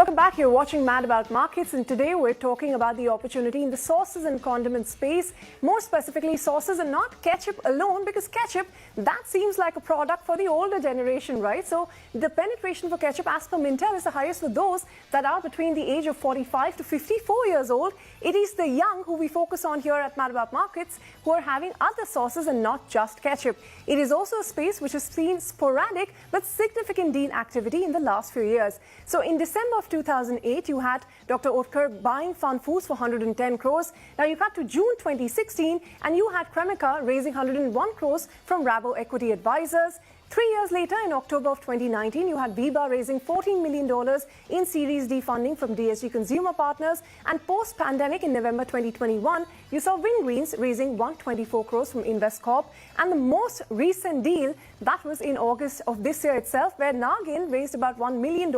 Welcome back. You're watching Mad About Markets, and today we're talking about the opportunity in the sauces and condiments space. More specifically, sauces and not ketchup alone, because ketchup, that seems like a product for the older generation, right? So the penetration for ketchup, as per Mintel, is the highest for those that are between the age of 45 to 54 years old. It is the young who we focus on here at Mad About Markets who are having other sauces and not just ketchup. It is also a space which has seen sporadic but significant deal activity in the last few years. So in December of 2008, you had Dr. Oetker buying Fun Foods for 110 crores. Now you cut to June 2016 and you had Cremica raising 101 crores from Rabo Equity Advisors. 3 years later, in October of 2019, you had Viva raising $14 million in Series D funding from DSG Consumer Partners. And post-pandemic, in November 2021, you saw Wingreens raising 124 crores from Investcorp. And the most recent deal, that was in August of this year itself, where Nagin raised about $1 million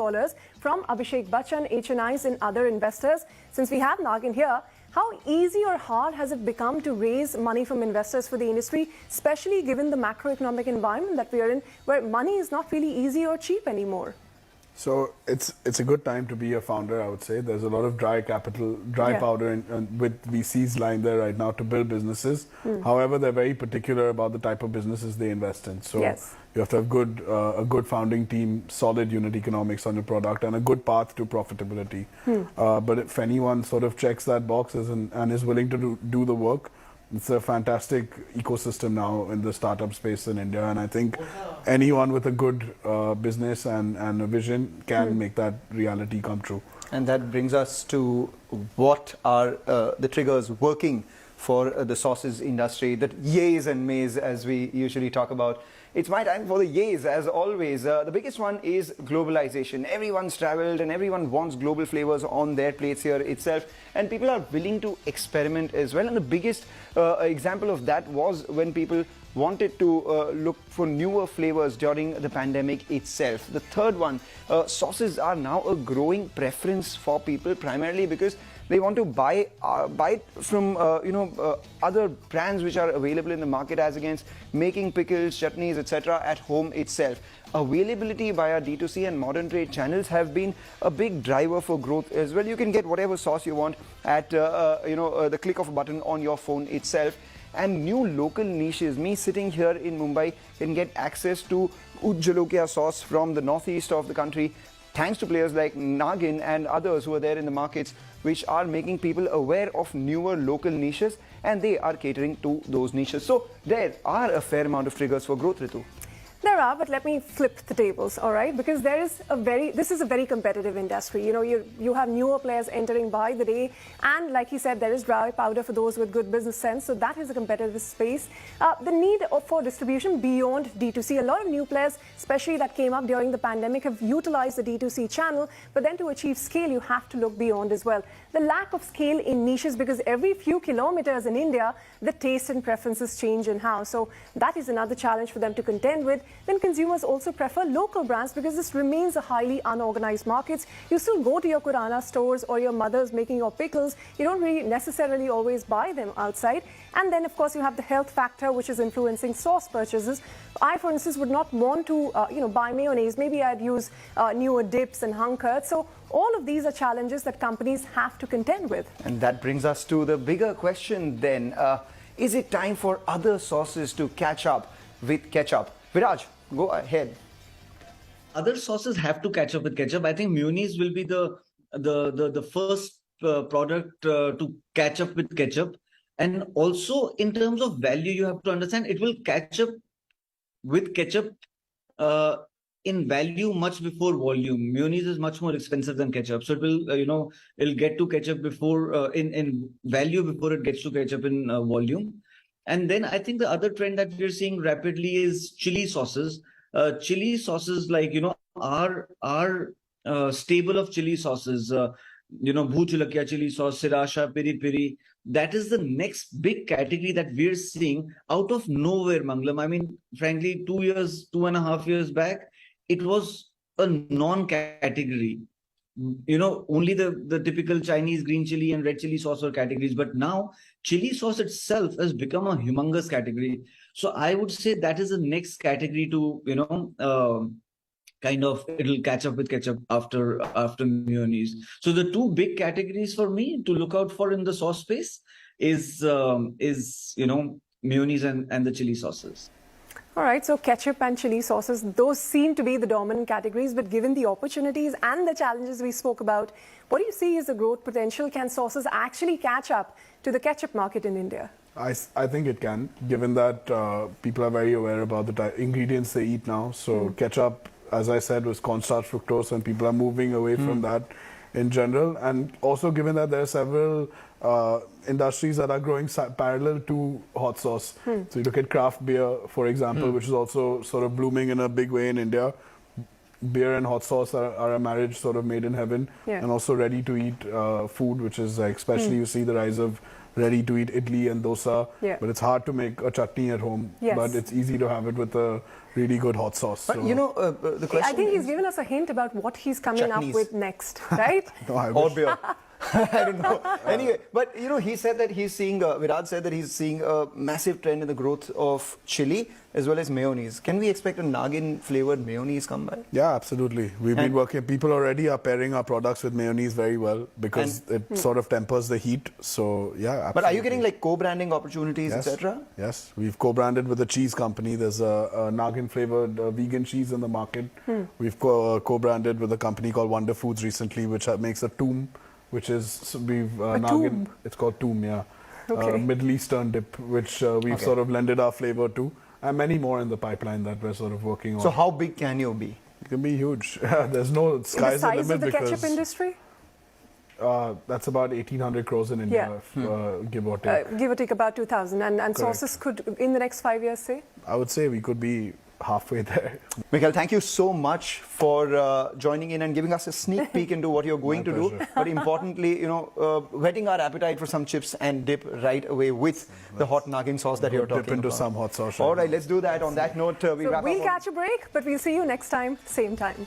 from Abhishek Bachchan, HNIs, and other investors. Since we have Nagin here, how easy or hard has it become to raise money from investors for the industry, especially given the macroeconomic environment that we are in, where money is not really easy or cheap anymore? So it's a good time to be a founder, I would say. There's a lot of dry powder with VCs lying there right now to build businesses. However, they're very particular about the type of businesses they invest in. So you have to have a good founding team, solid unit economics on your product, and a good path to profitability. But if anyone sort of checks that box and is willing to do the work, it's a fantastic ecosystem now in the startup space in India, and I think anyone with a good business and a vision can make that reality come true. And that brings us to what are the triggers working for the sauces industry, that yays and mays as we usually talk about. It's my time for the yays, as always. The biggest one is globalization. Everyone's traveled and everyone wants global flavors on their plates here itself. And people are willing to experiment as well. And the biggest example of that was when people wanted to look for newer flavors during the pandemic itself. The third one, sauces are now a growing preference for people, primarily because they want to buy it from other brands which are available in the market, as against making pickles, chutneys, etc. at home itself. Availability via D2C and modern trade channels have been a big driver for growth as well. You can get whatever sauce you want at the click of a button on your phone itself. And new local niches. Me sitting here in Mumbai can get access to Ujjalokia sauce from the northeast of the country, thanks to players like Nagin and others who are there in the markets, which are making people aware of newer local niches, and they are catering to those niches. So there are a fair amount of triggers for growth, Ritu. There are, but let me flip the tables, all right? Because this is a very competitive industry. You know, you have newer players entering by the day, and like you said, there is dry powder for those with good business sense. So that is a competitive space. The need for distribution beyond D2C. A lot of new players, especially that came up during the pandemic, have utilized the D2C channel. But then to achieve scale, you have to look beyond as well. The lack of scale in niches, because every few kilometers in India, the taste and preferences change in-house. So that is another challenge for them to contend with. Then consumers also prefer local brands, because this remains a highly unorganized market. You still go to your Kirana stores or your mother's making your pickles. You don't really necessarily always buy them outside. And then, of course, you have the health factor, which is influencing sauce purchases. I, for instance, would not want to buy mayonnaise. Maybe I'd use newer dips and hunkers. So all of these are challenges that companies have to contend with. And that brings us to the bigger question then. Is it time for other sauces to catch up with ketchup? Viraj, go ahead. Other sauces have to catch up with ketchup. I think mayonnaise will be the first product to catch up with ketchup. And also, in terms of value, you have to understand it will catch up with ketchup in value much before volume. Mayonnaise is much more expensive than ketchup, so it will it'll get to ketchup before in value before it gets to ketchup in volume. And then I think the other trend that we're seeing rapidly is chili sauces. Chili sauces, like our stable of chili sauces. Bhoot Chulakya chili sauce, Sriracha, Piri Piri. That is the next big category that we're seeing out of nowhere, Mangalam. I mean, frankly, 2.5 years back, it was a non-category. Only the typical Chinese green chili and red chili sauce were categories. But now, chili sauce itself has become a humongous category. So I would say that is the next category to, kind of it'll catch up with ketchup after mayonnaise. So the two big categories for me to look out for in the sauce space is mayonnaise and the chili sauces. All right, so ketchup and chili sauces, those seem to be the dominant categories, but given the opportunities and the challenges we spoke about, what do you see as the growth potential? Can sauces actually catch up to the ketchup market in India? I think it can, given that people are very aware about the ingredients they eat now. So ketchup, as I said, was cornstarch fructose, and people are moving away from that in general. And also given that there are several industries that are growing parallel to hot sauce. So you look at craft beer, for example, which is also sort of blooming in a big way in India. Beer and hot sauce are a marriage sort of made in heaven. And also ready-to-eat food, which is like, especially you see the rise of ready-to-eat idli and dosa. But it's hard to make a chutney at home. But it's easy to have it with a really good hot sauce. But so. The question I think he's given us a hint about what he's coming up with next, right? No, I or wish. beer. I don't know. Anyway, but he said that he's seeing, Viraj said that he's seeing a massive trend in the growth of chili as well as mayonnaise. Can we expect a Nagin flavored mayonnaise come by? Yeah, absolutely. We've been working, people already are pairing our products with mayonnaise very well because it sort of tempers the heat. So, yeah, absolutely. But are you getting like co-branding opportunities, etc.? Yes, we've co-branded with a cheese company. There's a Nagin flavored vegan cheese in the market. We've co-branded with a company called Wonder Foods recently, which makes a toom, which is Nagin. It's called toom, yeah. Middle Eastern dip, which we've sort of blended our flavor to, and many more in the pipeline that we're sort of working on. So how big can you be? It can be huge. There's no sky's the limit. The size of the because ketchup industry? That's about 1,800 crores in India, give or take. Give or take about 2,000. And sauces could, in the next 5 years, say? I would say we could be halfway there. Mikhail, thank you so much for joining in and giving us a sneak peek into what you're going to do. But importantly, whetting our appetite for some chips and dip right away with the hot Nagin sauce that you're talking about. Dip into some hot sauce. All right, let's do that. On that note, we wrap up. We'll catch a break, but we'll see you next time, same time.